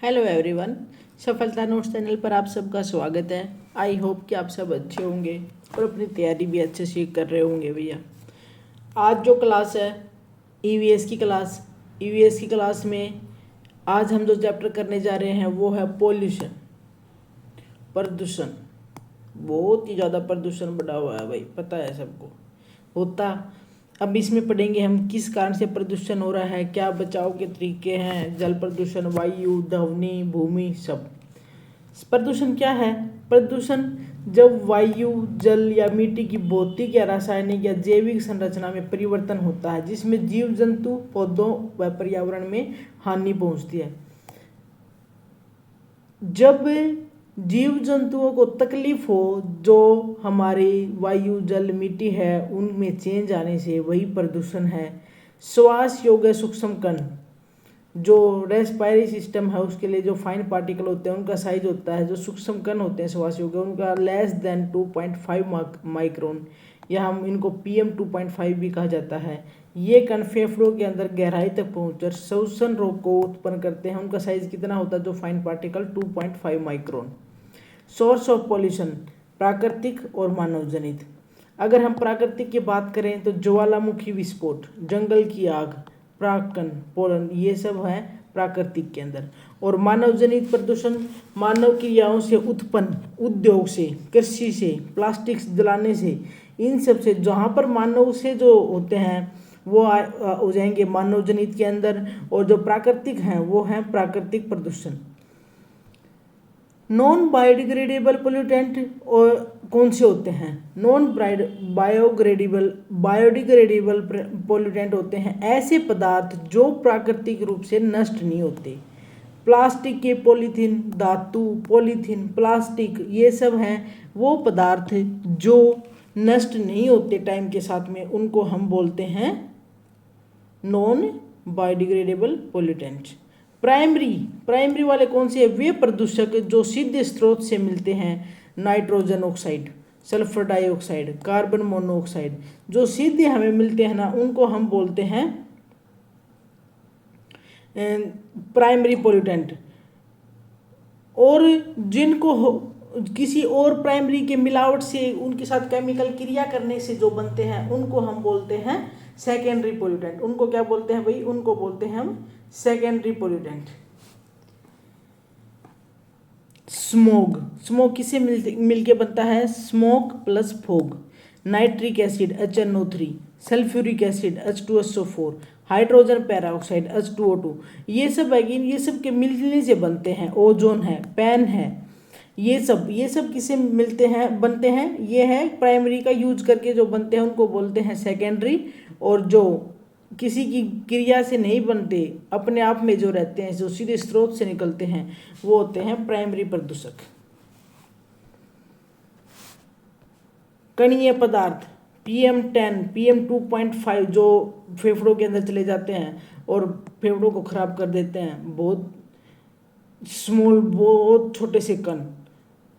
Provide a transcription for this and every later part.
Hello everyone, सफलता notes channel पर आप सबका स्वागत है। आई होप कि आप सब अच्छे होंगे और अपनी तैयारी भी अच्छे से कर रहे होंगे भैया। आज जो क्लास है ईवीएस की क्लास में आज हम जो चैप्टर करने जा रहे हैं वो है पोल्यूशन, प्रदूषण। बहुत ही ज़्यादा प्रदूषण बढ़ा हुआ है भाई, पता है सबको होता। अब इसमें पढ़ेंगे हम किस कारण से प्रदूषण हो रहा है, क्या बचाव के तरीके हैं, जल प्रदूषण, वायु, ध्वनि, भूमि, सब। प्रदूषण क्या है? प्रदूषण जब वायु, जल या मिट्टी की भौतिक या रासायनिक या जैविक संरचना में परिवर्तन होता है जिसमें जीव जंतु, पौधों व पर्यावरण में हानि पहुंचती है। जब जीव जंतुओं को तकलीफ हो, जो हमारी वायु, जल, मिट्टी है उनमें चेंज आने से, वही प्रदूषण है। श्वास योग्य सूक्ष्म कण, जो रेस्पिरेटरी सिस्टम है उसके लिए जो फाइन पार्टिकल होते हैं उनका साइज होता है, जो सूक्ष्म कण होते हैं श्वास योग्य उनका लेस देन 2.5 माइक्रोन, या हम इनको PM 2.5 भी कहा जाता है। ये कण फेफड़ों के अंदर गहराई तक पहुंचकर श्वसन रोग को उत्पन्न करते हैं। उनका साइज कितना होता है? जो fine particle 2.5 micron. Source of pollution, प्राकृतिक और मानव जनित। अगर हम प्राकृतिक की बात करें तो ज्वालामुखी विस्फोट, जंगल की आग, परागकण, पोलन, ये सब है प्राकृतिक के अंदर। और मानव जनित प्रदूषण, मानव क्रियाओं से उत्पन्न, उद्योग से, कृषि से, प्लास्टिक जलाने से, इन सब से, जहाँ पर मानव से जो होते हैं वो हो जाएंगे मानव जनित के अंदर। और जो प्राकृतिक हैं वो हैं प्राकृतिक प्रदूषण। नॉन बायोडिग्रेडेबल पोल्यूटेंट और कौन से होते हैं? नॉन बायोडिग्रेडेबल पोल्यूटेंट होते हैं ऐसे पदार्थ जो प्राकृतिक रूप से नष्ट नहीं होते। प्लास्टिक के पॉलीथीन, धातु, पॉलीथीन, प्लास्टिक, ये सब हैं वो पदार्थ जो नष्ट नहीं होते टाइम के साथ में, उनको हम बोलते हैं नॉन बायोडिग्रेडेबल पोल्यूटेंट। प्राइमरी वाले कौन से? वे प्रदूषक जो सीधे स्रोत से मिलते हैं, nitrogen oxide, sulphur dioxide, carbon monoxide, जो सीधे हमें मिलते हैं ना, उनको हम बोलते हैं प्राइमरी पोल्यूटेंट। और जिनको किसी और प्राइमरी के मिलावट से, उनके साथ केमिकल क्रिया करने से जो बनते हैं उनको हम बोलते हैं सेकेंडरी पोल्यूटेंट। उनको क्या बोलते हैं भाई? उनको बोलते हैं हम सेकेंडरी पोल्यूटेंट। स्मोक किससे मिलके बनता है? Smoke plus fog. Nitric acid HNO3, sulphuric acid H2SO4, hydrogen peroxide H2O2, ये सब है कि ये सब के मिलने से बनते हैं। ओजोन है, पैन है, ये सब किससे मिलते हैं, बनते हैं? ये है प्राइमरी का यूज करके जो बनते हैं उनको बोलते हैं सेकेंडरी। और जो किसी की क्रिया से नहीं बनते, अपने आप में जो रहते हैं, जो सीधे स्रोत से निकलते हैं, वो होते हैं प्राइमरी प्रदूषक। कणीय पदार्थ PM10, PM 2.5 जो फेफड़ों के अंदर चले जाते हैं और फेफड़ों को खराब कर देते हैं, बहुत स्मॉल, बहुत छोटे से कण।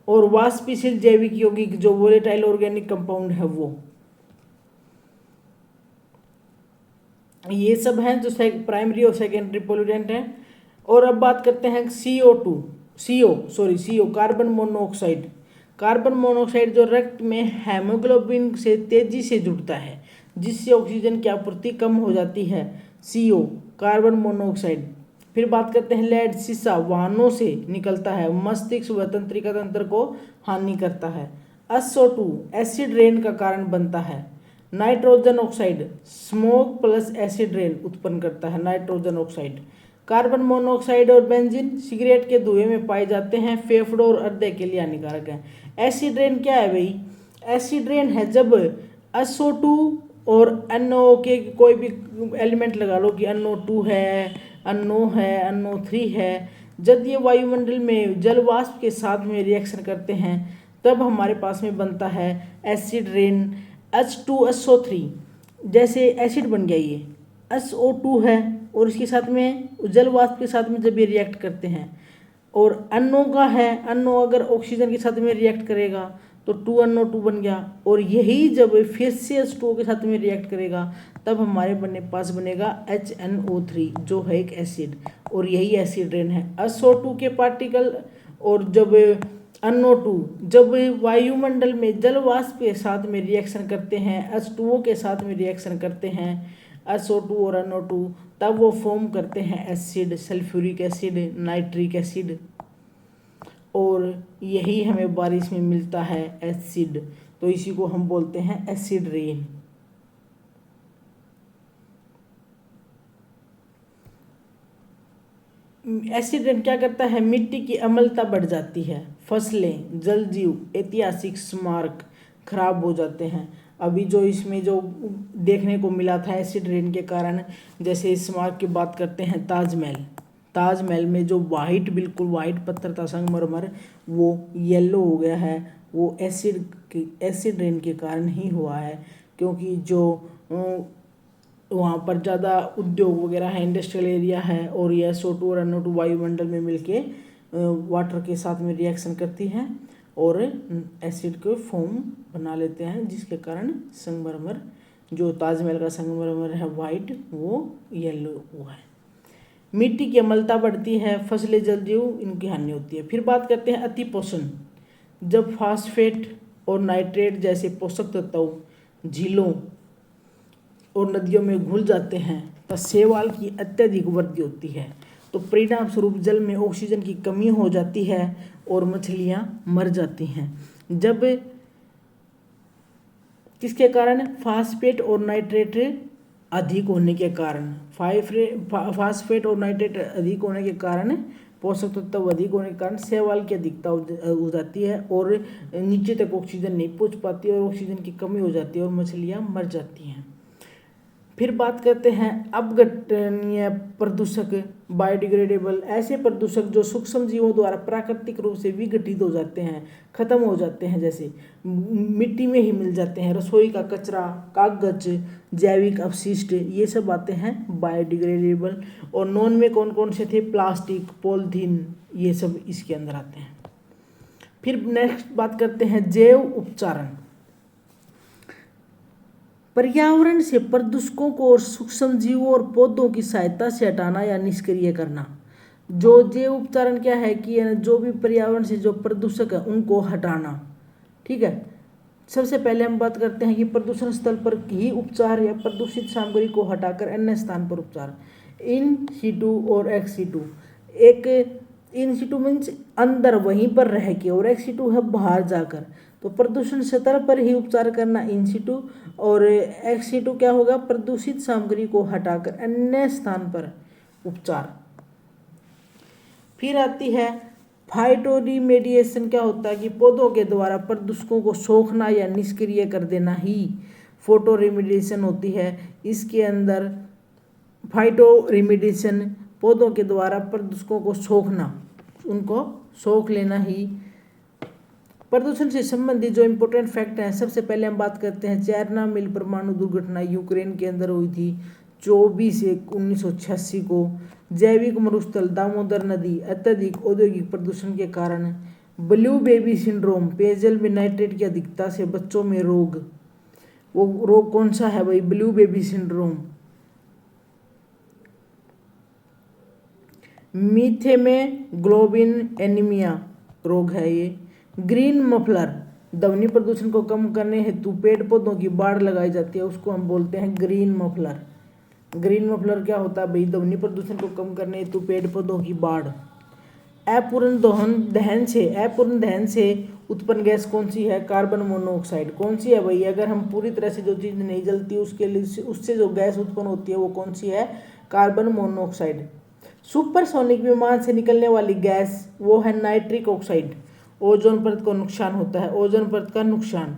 और वाष्पशील जैविक यौगिक जो वोलेटाइल ऑर्गेनिक कंपाउंड है वो, ये सब हैं जो प्राइमरी और सेकेंडरी पोल्यूटेंट हैं। और अब बात करते हैं CO, carbon monoxide. Carbon monoxide जो रक्त में हेमोग्लोबिन से तेजी से जुड़ता है, जिससे ऑक्सीजन की आपूर्ति कम हो जाती है। CO, carbon monoxide. फिर बात करते हैं लेड, शीशा वाहनों से निकलता है, मस्तिष्क व तंत्रिका तंत्र को हानि करता है। SO2 एसिड रेन का कारण बनता है। Nitrogen oxide, smoke plus acid rain उत्पन्न करता है नाइट्रोजन ऑक्साइड। कार्बन मोनोऑक्साइड और बेंजीन सिगरेट के धुएं में पाए जाते हैं, फेफड़ों और हृदय के लिए हानिकारक है। एसिड रेन क्या है भाई? एसिड रेन है जब SO2 और NO के कोई भी एलिमेंट लगा लो कि NO2 है, NO है, NO3 है, जब ये वायुमंडल में जल वाष्प के साथ में रिएक्शन करते हैं तब हमारे पास में बनता है एसिड रेन। H2SO3 जैसे एसिड बन गया, ये SO2 है और इसके साथ में जल वाष्प के साथ में जब ये रिएक्ट करते हैं, और NO का है, NO अगर ऑक्सीजन के साथ में रिएक्ट करेगा तो 2NO2 बन गया। और यही जब फिर से H2O के साथ में रिएक्ट करेगा तब हमारे पास बनेगा HNO3 जो है एक एसिड, और यही एसिड रेन है। SO2 के पार्टिकल और जब NO2 जब वायुमंडल में जल वाष्प के साथ में रिएक्शन करते हैं, H2O के साथ में रिएक्शन करते हैं, SO2 और NO2, तब वो फॉर्म करते हैं acid, sulphuric acid, nitric acid, और यही हमें बारिश में मिलता है एसिड। तो इसी को हम बोलते हैं एसिड रेन। एसिड रेन क्या करता है, मिट्टी की अम्लता बढ़ जाती है, फसलें, जल जीव, ऐतिहासिक स्मारक खराब हो जाते हैं। अभी जो इसमें जो देखने को मिला था एसिड रेन के कारण, जैसे स्मारक की बात करते हैं, ताजमहल में जो वाइट, बिल्कुल वाइट पत्थर था संगमरमर, वो येलो हो गया है, वो एसिड रेन के कारण ही हुआ है। क्योंकि जो वहाँ पर ज़्यादा उद्योग वगैरह है, इंडस्ट्रियल एरिया है, और यह SO2 और NO2 वायुमंडल में मिलके वाटर के साथ में रिएक्शन करती हैं और एसिड को फॉर्म बना लेते हैं, जिसके कारण संगमरमर, जो ताजमहल का संगमरमर है वाइट, वो येलो हुआ है। मिट्टी की अम्लता बढ़ती है, फसलें, जल जीव, इनकी हानि होती है। फिर बात करते हैं अति पोषण। जब फास्फेट और नाइट्रेट जैसे पोषक तत्व झीलों और नदियों में घुल जाते हैं तो शैवाल की अत्यधिक वृद्धि होती है। तो परिणाम स्वरूप जल में ऑक्सीजन की कमी हो जाती है और मछलियां मर जाती हैं। जब किसके कारण, फास्फेट और नाइट्रेट अधिक होने के कारण, फास्फेट और नाइट्रेट अधिक होने के कारण, पोषक तत्व अधिक होने के कारण शैवाल की अधिकता हो जाती है और नीचे तक ऑक्सीजन नहीं पहुंच पाती और ऑक्सीजन की कमी हो जाती है और मछलियां मर जाती हैं। फिर बात करते हैं अपघटनीय प्रदूषक, बायोडिग्रेडेबल, ऐसे प्रदूषक जो सूक्ष्म जीवों द्वारा प्राकृतिक रूप से विघटित हो जाते हैं, खत्म हो जाते हैं, जैसे मिट्टी में ही मिल जाते हैं, रसोई का कचरा, कागज, जैविक अपशिष्ट, ये सब आते हैं बायोडिग्रेडेबल। और नॉन में कौन कौन से थे, प्लास्टिक, पॉलीथीन, ये सब इसके अंदर आते हैं। फिर नेक्स्ट बात करते हैं जैव उपचारण। पर्यावरण से प्रदूषकों को और सूक्ष्म जीवों और पौधों की सहायता से हटाना या निष्क्रिय करना। जो जैव उपचारण क्या है कि जो भी पर्यावरण से जो प्रदूषक है उनको हटाना। ठीक है, सबसे पहले हम बात करते हैं कि प्रदूषण स्थल पर ही उपचार या प्रदूषित सामग्री को हटाकर अन्य स्थान पर उपचार। इन सीटू और एक्स सीटू। एक इन सीटू मीन्स अंदर वहीं पर रह के, और एक्स सीटू है बाहर जाकर। तो प्रदूषण सतह पर ही उपचार करना इन सीटू, और एक्स सीटू क्या होगा, प्रदूषित सामग्री को हटाकर अन्य स्थान पर उपचार। फिर आती है फाइटो रिमेडिएशन। क्या होता है कि पौधों के द्वारा प्रदूषकों को सोखना या निष्क्रिय कर देना ही फोटो रिमेडिएशन होती है। इसके अंदर फाइटो रिमेडिएशन, पौधों के द्वारा प्रदूषकों को सोखना, उनको सोख लेना ही। प्रदूषण से संबंधित जो इम्पोर्टेंट फैक्ट हैं, सबसे पहले हम बात करते हैं चेरनोबिल परमाणु दुर्घटना यूक्रेन के अंदर हुई थी 24/1/1986 को। जैविक मरुस्थल, दामोदर नदी, अत्यधिक औद्योगिक प्रदूषण के कारण। ब्लू बेबी सिंड्रोम, पेयजल में नाइट्रेट की अधिकता से बच्चों में रोग। वो रोग कौन सा है भाई, ब्लू बेबी सिंड्रोम। मीथेमोग्लोबिन एनीमिया रोग है ये। ग्रीन मफलर, ध्वनि प्रदूषण को कम करने हेतु पेड़ पौधों की बाड़ लगाई जाती है, उसको हम बोलते हैं ग्रीन मफलर। ग्रीन मफलर क्या होता है भाई, ध्वनि प्रदूषण को कम करने हेतु पेड़ पौधों की बाड़। अपूर्ण दहन से उत्पन्न गैस कौन सी है, कार्बन मोनोऑक्साइड। कौन सी है भाई, अगर हम पूरी तरह से जो चीज़ नहीं जलती उसके लिए उससे जो गैस उत्पन्न होती है वो कौन सी है, कार्बन मोनोऑक्साइड। सुपरसोनिक विमान से निकलने वाली गैस वो है नाइट्रिक ऑक्साइड। ओजोन परत को नुकसान होता है, ओजोन परत का नुकसान।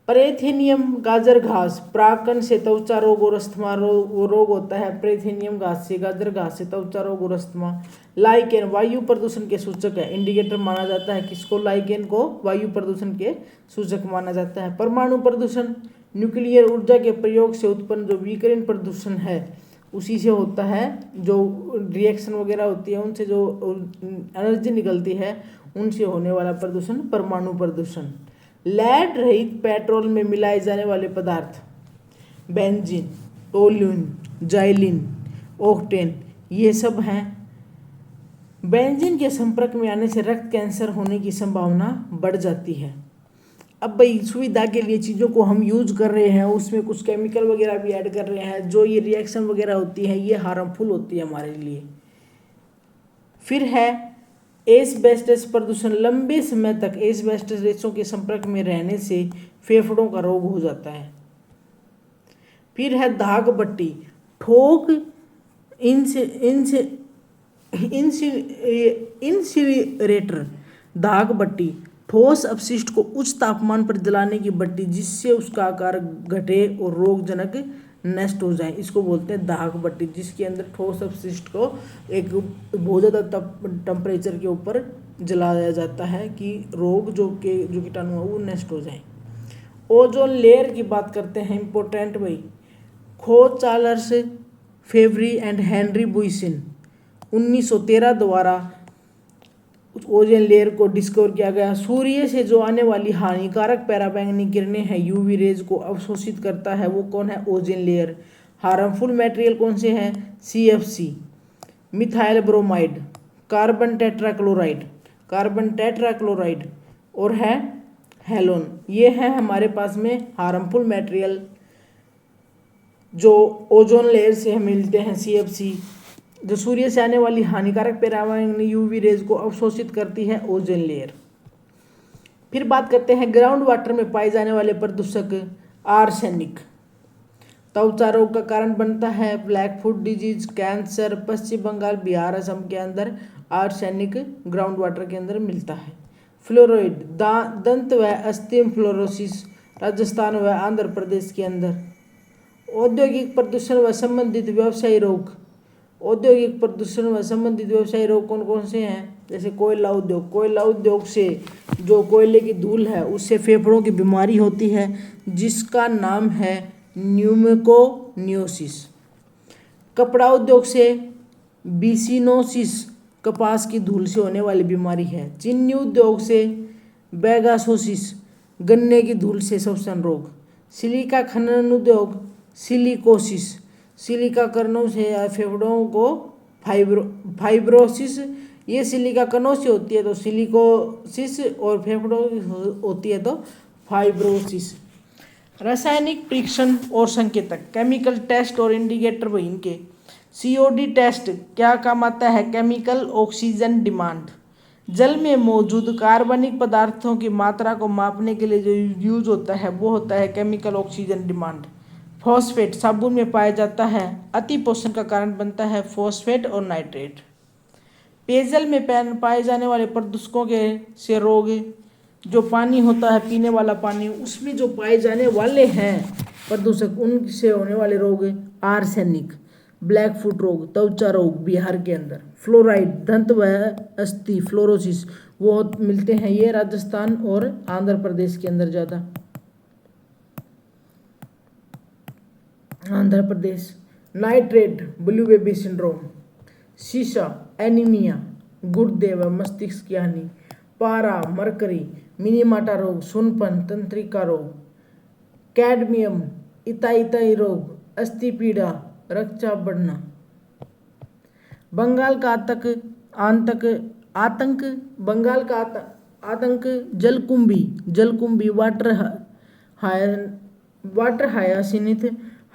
प्रेथेनियम गाजर घास, परागकण से त्वचा रोग और अस्थमा रोग होता है। प्रेथेनियम घास से, गाजर घास से त्वचा रोग और अस्थमा। लाइकेन वायु प्रदूषण के सूचक है, इंडिकेटर माना जाता है किसको, लाइकेन को वायु प्रदूषण के सूचक माना जाता है। परमाणु प्रदूषण, न्यूक्लियर ऊर्जा के प्रयोग से उत्पन्न जो विकिरण प्रदूषण है उसी से होता है। जो रिएक्शन वगैरह होती है उनसे जो एनर्जी निकलती है उनसे होने वाला प्रदूषण परमाणु प्रदूषण। लेड रहित पेट्रोल में मिलाए जाने वाले पदार्थ बेंजीन, टोल्यून, जाइलिन, ऑक्टेन, ये सब हैं। बेंजीन के संपर्क में आने से रक्त कैंसर होने की संभावना बढ़ जाती है। अब भाई सुविधा के लिए चीज़ों को हम यूज कर रहे हैं, उसमें कुछ केमिकल वगैरह भी ऐड कर रहे हैं, जो ये रिएक्शन वगैरह होती है ये हार्मफुल होती है हमारे लिए। फिर है एस्बेस्टस प्रदूषण। लंबे समय तक एस्बेस्टस रेशों के संपर्क में रहने से फेफड़ों का रोग हो जाता है। फिर है दाग बत्ती। ठोक इंसिनरेटर। दाग बत्ती ठोस अपशिष्ट को उच्च तापमान पर जलाने की भट्टी, जिससे उसका आकार घटे और रोगजनक नष्ट हो जाए, इसको बोलते हैं दाग भट्टी, जिसके अंदर ठोस अपशिष्ट को एक बहुत ज़्यादा टेम्परेचर के ऊपर जलाया जाता है कि रोग जो कीटाणु है वो नष्ट हो जाए। ओजोन लेयर की बात करते हैं, इम्पोर्टेंट भाई। खो चार्ल्स फेवरी एंड हेनरी बुइसन 1913 द्वारा ओजोन लेयर को डिस्कवर किया गया। सूर्य से जो आने वाली हानिकारक पैराबैंगनी किरणें हैं, यूवी रेज को अवशोषित करता है, वो कौन है? Ozone layer. हार्मफुल मटेरियल कौन से हैं? CFC, methyl bromide, carbon tetrachloride और है हेलोन। ये है हमारे पास में हार्मफुल मटेरियल जो ओजोन लेयर से हमें मिलते हैं। CFC जो सूर्य से आने वाली हानिकारक पैराबैंगनी यूवी रेज को अवशोषित करती है, ओजोन लेयर। फिर बात करते हैं ग्राउंड वाटर में पाए जाने वाले प्रदूषक। आर्सेनिक त्वचा रोग का कारण बनता है, ब्लैक फुट डिजीज, कैंसर। पश्चिम बंगाल, बिहार, असम के अंदर आर्सेनिक ग्राउंड वाटर के अंदर मिलता है। फ्लोराइड दंत व अस्थिम फ्लोरोसिस, राजस्थान व आंध्र प्रदेश के अंदर। औद्योगिक प्रदूषण व संबंधित व्यवसायी रोग। औद्योगिक प्रदूषण व संबंधित व्यवसायी रोग कौन कौन से हैं? जैसे कोयला उद्योग। कोयला उद्योग से जो कोयले की धूल है उससे फेफड़ों की बीमारी होती है, जिसका नाम है न्यूमेकोनियोसिस। कपड़ा उद्योग से बिसिनोसिस, कपास की धूल से होने वाली बीमारी है। चीनी उद्योग से बेगासोसिस, गन्ने की धूल से श्वसन रोग। सिलिका खनन उद्योग सिलिकोसिस, सिलिका कणों से या फेफड़ों को फाइब्रोसिस। ये सिलिका कणों से होती है तो सिलिकोसिस, और फेफड़ों होती है तो फाइब्रोसिस। रासायनिक परीक्षण और संकेतक, केमिकल टेस्ट और इंडिकेटर वही इनके। COD टेस्ट क्या काम आता है? Chemical oxygen demand. जल में मौजूद कार्बनिक पदार्थों की मात्रा को मापने के लिए जो यूज होता है वो होता है केमिकल ऑक्सीजन डिमांड। फॉस्फेट साबुन में पाया जाता है, अति पोषण का कारण बनता है फॉस्फेट और नाइट्रेट। पेयजल में पाए जाने वाले प्रदूषकों के से रोग, जो पानी होता है पीने वाला पानी, उसमें जो पाए जाने वाले हैं प्रदूषक, उनसे होने वाले रोग आर्सेनिक, ब्लैक फुट रोग, त्वचा रोग बिहार के अंदर। फ्लोराइड दंत व अस्थि फ्लोरोसिस वो मिलते हैं ये राजस्थान और आंध्र प्रदेश के अंदर ज़्यादा। Andhra Pradesh. Nitrate blue baby syndrome, सीसा एनीमिया, गुर्दे व मस्तिष्क की हानि। पारा मरकरी, मिनीमाटा रोग, सुनपन, तंत्रिका रोग। कैडमियम इताई रोग, अस्थि पीड़ा, रक्तचाप बढ़ना। बंगाल का आतंक जलकुंभी वाटर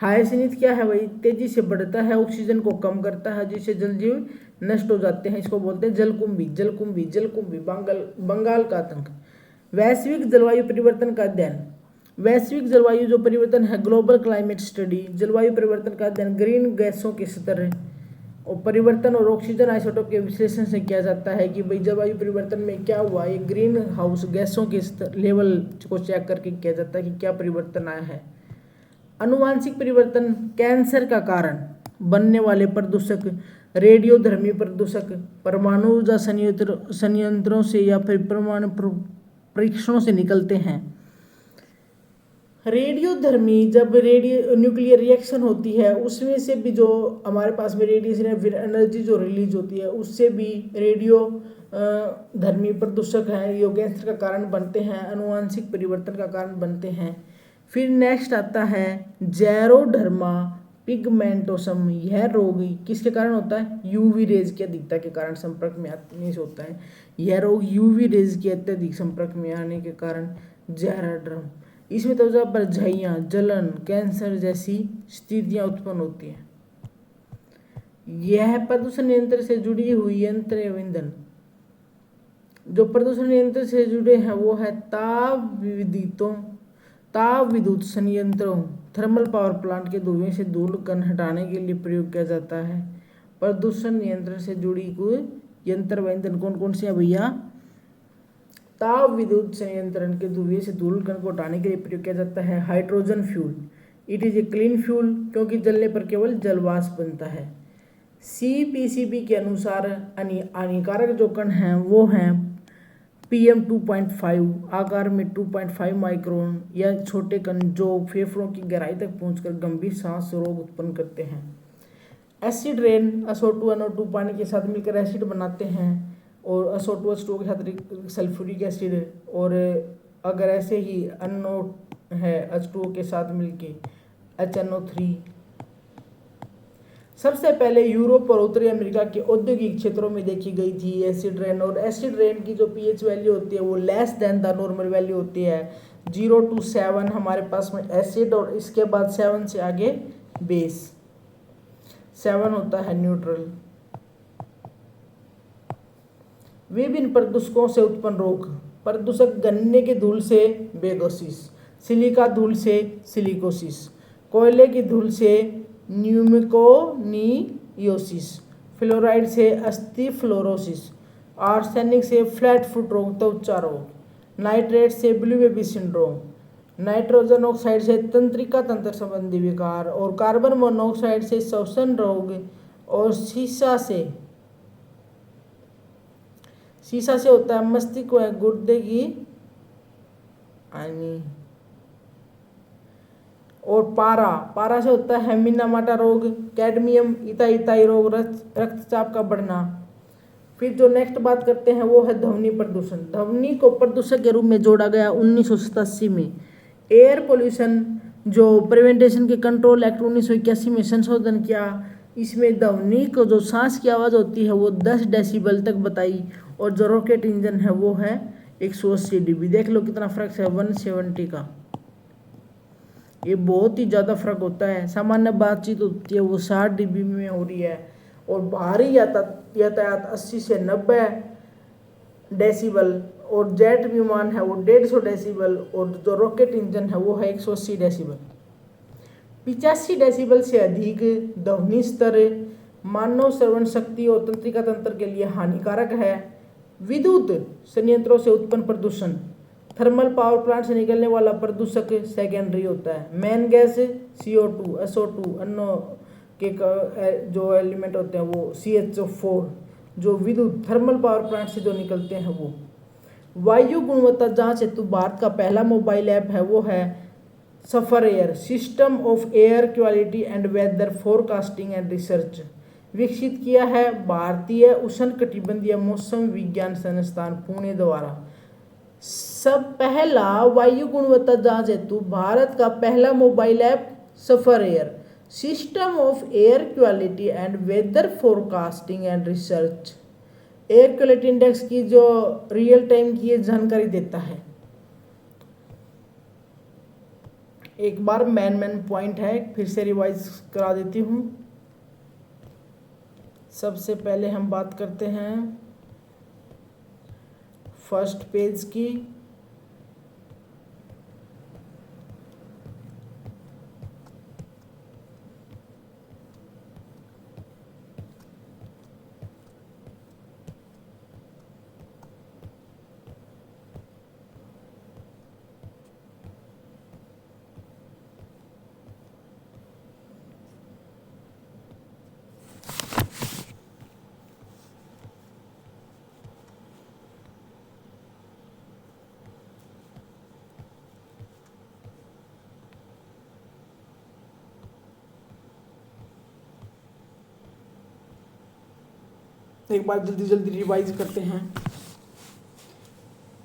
हायासिनिथ क्या है भाई? तेजी से बढ़ता है, ऑक्सीजन को कम करता है, जिससे जलजीव नष्ट हो जाते हैं, इसको बोलते हैं जलकुंभी। बंगाल का आतंक। वैश्विक जलवायु परिवर्तन का अध्ययन। वैश्विक जलवायु जो परिवर्तन है, ग्लोबल क्लाइमेट स्टडी, जलवायु परिवर्तन का अध्ययन ग्रीन गैसों के स्तर और परिवर्तन और ऑक्सीजन आइसोटोप के विश्लेषण से किया जाता है कि भाई जलवायु परिवर्तन में क्या हुआ। ये ग्रीन हाउस गैसों के लेवल को चेक करके किया जाता है कि क्या परिवर्तन आया है। अनुवांशिक परिवर्तन, कैंसर का कारण बनने वाले प्रदूषक, रेडियोधर्मी प्रदूषक, परमाणु ऊर्जा संयंत्रों से या फिर परमाणु परीक्षणों से निकलते हैं। रेडियोधर्मी, जब रेडियो न्यूक्लियर रिएक्शन होती है उसमें से भी जो हमारे पास में रेडिएशन है, फिर एनर्जी जो रिलीज होती है उससे भी रेडियो धर्मी प्रदूषक हैं, ये कैंसर का कारण बनते हैं, अनुवांशिक परिवर्तन का कारण बनते हैं। फिर नेक्स्ट आता है जेरोडर्मा पिगमेंटोसम। यह रोग किसके कारण होता है? यूवी रेज की अधिकता के कारण संपर्क में आने से होता है। यह रोग यूवी रेज के अत्यधिक संपर्क में आने के कारण जेरोडर्म, इसमें त्वचा पर झइयाँ, जलन, कैंसर जैसी स्थितियां उत्पन्न होती हैं। यह प्रदूषण नियंत्रण से जुड़ी हुई यंत्र एवं ईंधन। जो प्रदूषण नियंत्रण से जुड़े हैं वो है ताप विद्युत संयंत्रों, थर्मल पावर प्लांट के धुएं से धूल कण हटाने के लिए प्रयोग किया जाता है। प्रदूषण नियंत्रण से जुड़ी कोई यंत्र व ईंधन कौन कौन से हैं भैया? ताप विद्युत संयंत्रण के धुएं से धूल कण को हटाने के लिए प्रयोग किया जाता है hydrogen fuel. It is a clean fuel, क्योंकि जलने पर केवल जलवाष्प बनता है। CPCB के अनुसार हानिकारक जो कण हैं वो हैं PM 2.5, आकार में 2.5 माइक्रोन या छोटे कण जो फेफड़ों की गहराई तक पहुंचकर गंभीर सांस रोग उत्पन्न करते हैं। एसिड रेन, SO2 NO2 पानी के साथ मिलकर एसिड बनाते हैं और SO2 H2O के साथ सल्फ्यूरिक एसिड, और अगर ऐसे ही NO है H2O के साथ मिलके HNO3। सबसे पहले यूरोप और उत्तरी अमेरिका के औद्योगिक क्षेत्रों में देखी गई थी एसिड रेन, और एसिड रेन की जो pH वैल्यू होती है वो less than the normal value होती है 0 to 7 हमारे पास में एसिड, और इसके बाद 7 से आगे बेस, 7 होता है न्यूट्रल। विभिन्न प्रदूषकों से उत्पन्न रोग। प्रदूषक गन्ने के धूल से बेगोसिस, सिलिका धूल से सिलिकोसिस, कोयले की धूल से न्यूमिकोनियोसिस, फ्लोराइड से अस्थिफ्लोरोसिस, आर्सेनिक से फ्लैट फुट रोग त्वचा रोग, नाइट्रेट से blue baby syndrome, nitrogen oxide से तंत्रिका तंत्र संबंधी विकार, और कार्बन मोनोऑक्साइड से श्वसन रोग, और शीशा से होता है मस्तिष्क व गुर्दे की हानि, और पारा से होता है मिनामाटा रोग, कैडमियम इताई रोग, रक्तचाप का बढ़ना। फिर जो नेक्स्ट बात करते हैं वो है ध्वनि प्रदूषण। ध्वनि को प्रदूषक के रूप में जोड़ा गया 1987 में। एयर पोल्यूशन जो प्रिवेंटेशन के कंट्रोल एक्ट 1981 में संशोधन किया, इसमें ध्वनि को जो सांस की आवाज़ होती है वो 10 डेसिबल तक बताई, और जो रॉकेट इंजन है वो है 180 dB। देख लो कितना फर्क है 170 का, ये बहुत ही ज़्यादा फर्क होता है। सामान्य बातचीत होती है वो 60 dB में हो रही है, और भारी यातायात 80 से 90 डेसिबल, और जेट विमान है वो 150 डेसिबल, और जो रॉकेट इंजन है वो है 180 डेसिबल। 85 डेसिबल से अधिक ध्वनि स्तर मानव श्रवण शक्ति और तंत्रिका तंत्र के लिए हानिकारक है। विद्युत संयंत्रों से उत्पन्न प्रदूषण, थर्मल पावर प्लांट से निकलने वाला प्रदूषक सेकेंडरी होता है। मेन गैस CO2, SO2, अन्य के जो एलिमेंट होते हैं वो CH4, जो विद्युत थर्मल पावर प्लांट से जो निकलते हैं वो। वायु गुणवत्ता जांच हेतु भारत का पहला मोबाइल ऐप है वो है SAFAR air, system of air quality and weather forecasting and research, विकसित किया है भारतीय उष्णकटिबंधीय मौसम विज्ञान संस्थान पुणे द्वारा। सब पहला वायु गुणवत्ता जांच हेतु भारत का पहला mobile app SAFAR air, system of air quality and weather forecasting and research, air quality index की जो रियल टाइम की ये जानकारी देता है। एक बार मेन पॉइंट है, फिर से रिवाइज करा देती हूँ। सबसे पहले हम बात करते हैं फर्स्ट पेज की। एक बार जल्दी जल्दी रिवाइज करते हैं।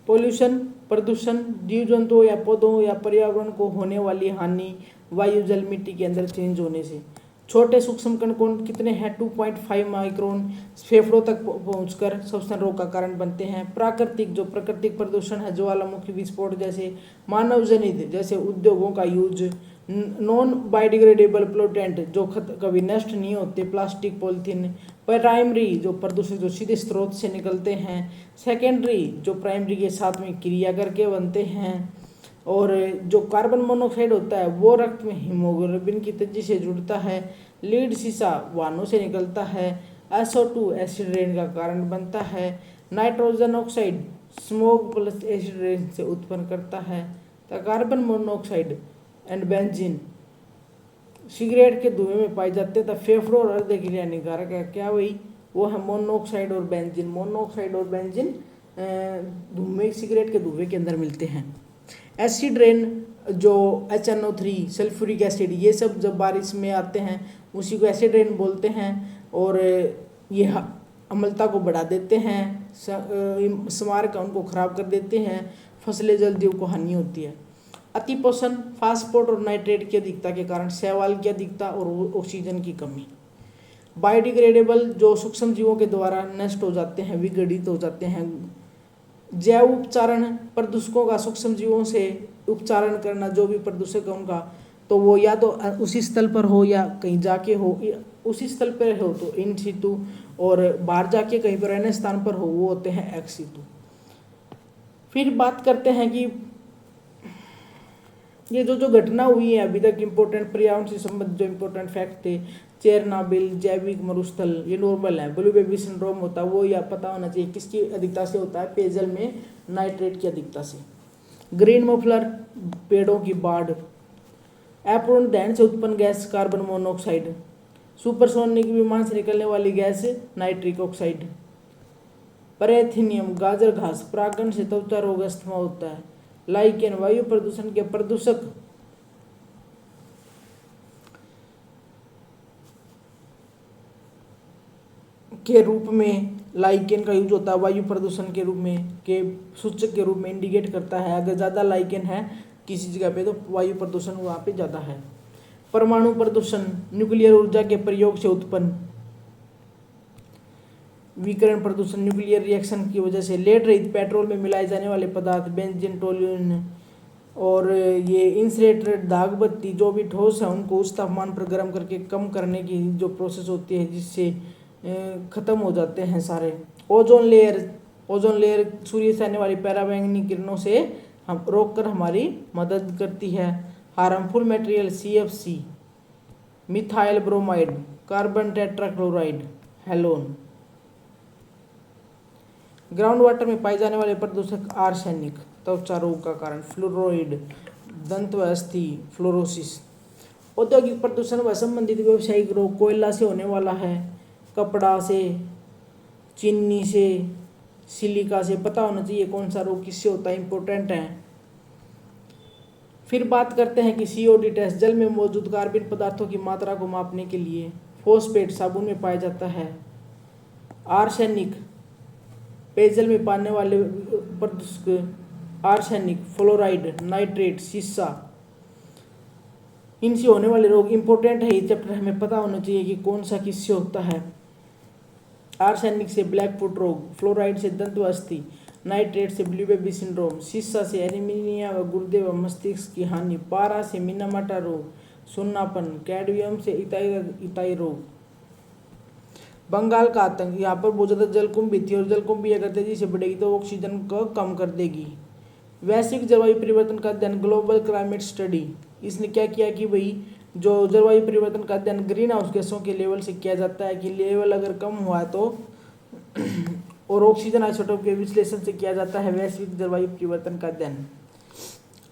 पोल्यूशन, प्रदूषण, जीव जंतुओं या पौधों या पर्यावरण को होने वाली हानि वायु जल मिट्टी के अंदर चेंज होने से। छोटे सूक्ष्म कण कौन कितने हैं? 2.5 माइक्रोन फेफड़ों तक पहुंचकर श्वसन रोग का कारण बनते हैं। प्राकृतिक, जो प्राकृतिक प्रदूषण है, ज्वालामुखी विस्फोट जैसे मानव जनित, जैसे उद्योगों का यूज। नॉन बायोडिग्रेडेबल पोल्यूटेंट, जो कभी नष्ट नहीं होते, प्लास्टिक, पॉलिथीन। प्राइमरी, जो प्रदूषण जो सीधे स्रोत से निकलते हैं। सेकेंडरी, जो प्राइमरी के साथ में क्रिया करके बनते हैं। और जो कार्बन मोनोऑक्साइड होता है वो रक्त में हीमोग्लोबिन की तेजी से जुड़ता है। लीड सीसा वाहनों से निकलता है। SO2 एसिड रेन का कारण बनता है। Nitrogen oxide smoke plus acid rain से उत्पन्न करता है। तो carbon monoxide and benzene cigarette के धुएं में पाए जाते हैं। तो फेफड़ों और हृदय के लिए हानिकारक है। क्या वही वो है मोनोऑक्साइड और बेंजीन। मोनोऑक्साइड और बेंजीन धुएं सिगरेट के धुएं के अंदर मिलते हैं। एसिड रेन, जो HNO3, सल्फ्यूरिक एसिड, ये सब जब बारिश में आते हैं उसी को एसिड रेन बोलते हैं। और ये अम्लता को बढ़ा देते हैं, स्मारक उनको खराब कर देते हैं, फसलें जल जीव को हानि होती है। अतिपोषण, फास्फोट और नाइट्रेट की अधिकता के कारण शैवाल की अधिकता और ऑक्सीजन की कमी। बायोडिग्रेडेबल, जो सूक्ष्म जीवों के द्वारा नष्ट हो जाते हैं, विघटित हो जाते हैं। जैव उपचारण, प्रदूषकों का सूक्ष्म जीवों से उपचारण करना, जो भी प्रदूषक है उनका, तो वो या तो उसी स्थल पर हो या कहीं जाके हो। उसी स्थल पर हो तो इन सितु, और बाहर जाके कहीं पर अन्य स्थान पर हो वो होते हैं एक्स सितु। फिर बात करते हैं कि ये जो घटना हुई है अभी तक, इम्पोर्टेंट पर्यावरण से संबंधित जो इम्पोर्टेंट फैक्ट थे, चेरनाबिल, जैविक मरुस्थल, ये नॉर्मल है। ब्लू बेबी सिंड्रोम होता है वो या पता होना चाहिए किसकी अधिकता से होता है? पेयजल में नाइट्रेट की अधिकता से। ग्रीन मफलर, पेड़ों की बाढ़। अपूर्ण दहन से उत्पन्न गैस कार्बन मोनोऑक्साइड। सुपरसोनिक विमान से निकलने वाली गैस नाइट्रिक ऑक्साइड। पैरेथीनियम, गाजर घास, परागण से त्वचा रोग अस्थमा होता है। लाइकेन, वायु प्रदूषण के प्रदूषक के रूप में लाइकेन का यूज होता है। वायु प्रदूषण के रूप में, के सूचक के रूप में इंडिकेट करता है। अगर ज़्यादा लाइकेन है किसी जगह पे तो वायु प्रदूषण वहाँ पे ज़्यादा है। परमाणु प्रदूषण, न्यूक्लियर ऊर्जा के प्रयोग से उत्पन्न विकिरण प्रदूषण, न्यूक्लियर रिएक्शन की वजह से। लेड रहित पेट्रोल में मिलाए जाने वाले पदार्थ, बेंजीन, टोल्यूइन। और ये इंसुलेटेड दाग बत्ती, जो भी ठोस है उनको उस तापमान पर गर्म करके कम करने की जो प्रोसेस होती है जिससे ख़त्म हो जाते हैं सारे। ओजोन लेयर, ओजोन लेयर सूर्य से आने वाली पैराबैंगनी किरणों से हम रोककर हमारी मदद करती है। Harmful material, CFC, methyl bromide, carbon tetrachloride, halon. Ground water में पाए जाने वाले प्रदूषक, आर्सेनिक, त्वचा रोग का कारण, फ्लोराइड, दंत व अस्थि फ्लोरोसिस। औद्योगिक प्रदूषण व संबंधित व्यावसायिक रोग, कोयला से होने वाला है, कपड़ा से, चीनी से, सिलिका से। पता होना चाहिए कौन सा रोग किससे होता है, इंपॉर्टेंट है। फिर बात करते हैं कि COD टेस्ट, जल में मौजूद कार्बनिक पदार्थों की मात्रा को मापने के लिए। फॉस्फेट, साबुन में पाया जाता है। आर्सेनिक, पेयजल में पाने वाले प्रदूषक, आर्सेनिक, फ्लोराइड, नाइट्रेट, सीसा, इनसे होने वाले रोग। इंपॉर्टेंट है ये चैप्टर, हमें पता होना चाहिए कि कौन सा किससे होता है। आर्सेनिक से ब्लैक फुट रोग, फ्लोराइड से दंत व अस्थि, नाइट्रेट से ब्लू बेबी सिंड्रोम, सीसा से एनीमिया व गुर्दे व मस्तिष्क की हानि, पारा से मिनामाटा रोग, सुन्नापन, कैडमियम से इताई रोग। बंगाल का आतंक, यहाँ पर बहुत ज़्यादा जलकुंभी थी और जलकुंभी अगर तेजी से बढ़ेगी तो ऑक्सीजन को कम कर देगी। वैश्विक जलवायु परिवर्तन का अध्ययन, ग्लोबल क्लाइमेट स्टडी, इसने क्या किया कि भाई जो जलवायु परिवर्तन का अध्ययन ग्रीन हाउस गैसों के लेवल से किया जाता है कि लेवल अगर कम हुआ है तो और ऑक्सीजन आइसोटोप के विश्लेषण से किया जाता है वैश्विक जलवायु परिवर्तन का अध्ययन।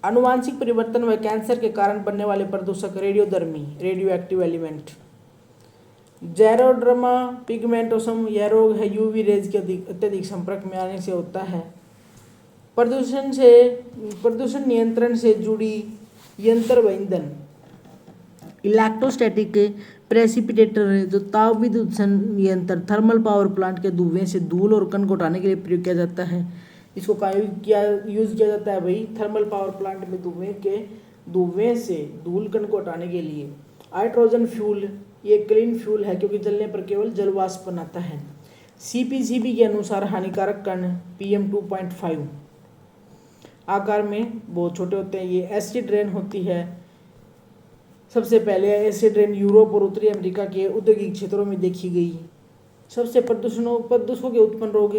आनुवांशिक परिवर्तन व कैंसर के कारण बनने वाले प्रदूषक, रेडियोधर्मी, रेडियो एक्टिव एलिमेंट। जेरोड्रमा पिगमेंटोसम, यह रोग है UV रेज के अत्यधिक संपर्क में आने से होता है। प्रदूषण नियंत्रण से जुड़ी यंत्र व ईंधन, इलेक्ट्रोस्टैटिक प्रेसिपिटेटर जो ताप विद्युत संयंत्र थर्मल पावर प्लांट के धुएं से धूल और कण को हटाने के लिए प्रयोग किया जाता है। इसको यूज किया जाता है भाई थर्मल पावर प्लांट में धुएं से धूल कण को हटाने के लिए। हाइड्रोजन फ्यूल ये क्लीन फ्यूल है क्योंकि जलने पर केवल जल वाष्प बनाता है। CPCB के अनुसार हानिकारक कण PM 2.5 आकार में बहुत छोटे होते हैं। ये एसिड रेन होती है। सबसे पहले एसिड रेन यूरोप और उत्तरी अमेरिका के औद्योगिक क्षेत्रों में देखी गई। सबसे प्रदूषकों के उत्पन्न रोग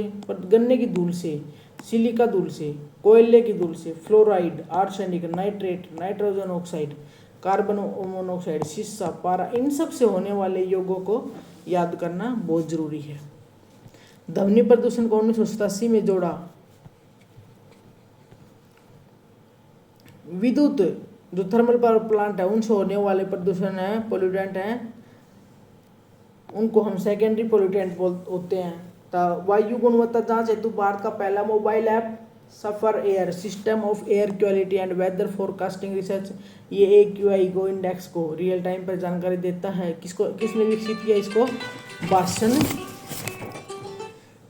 गन्ने की धूल से, सिलिका धूल से, कोयले की धूल से, fluoride, arsenic, nitrate, nitrogen oxide, carbon monoxide, शीशा, पारा, इन सब से होने वाले योगों को याद करना बहुत जरूरी है। ध्वनि प्रदूषण को 1987 में जोड़ा। विद्युत जो थर्मल पावर प्लांट है उनसे होने वाले प्रदूषण है, पोल्यूटेंट हैं, उनको हम सेकेंडरी पोल्यूटेंट होते हैं। तो वायु गुणवत्ता जांच हेतु भारत का पहला mobile app SAFAR air system of air quality and weather forecasting research, ये AQI को इंडेक्स को रियल टाइम पर जानकारी देता है। किसने विकसित किया इसको?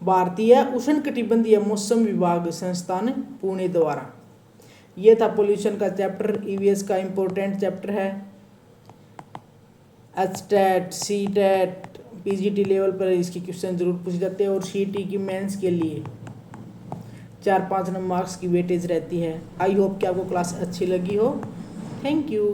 भारतीय उष्णकटिबंधीय मौसम विभाग संस्थान पुणे द्वारा। ये था पोल्यूशन का चैप्टर। EVS का इम्पोर्टेंट चैप्टर है। HTET, CTET, PGT लेवल पर इसके क्वेश्चन जरूर पूछे जाते हैं और CT की मेंस के लिए 4-5 मार्क्स की वेटेज रहती है। आई होप कि आपको क्लास अच्छी लगी हो। Thank you.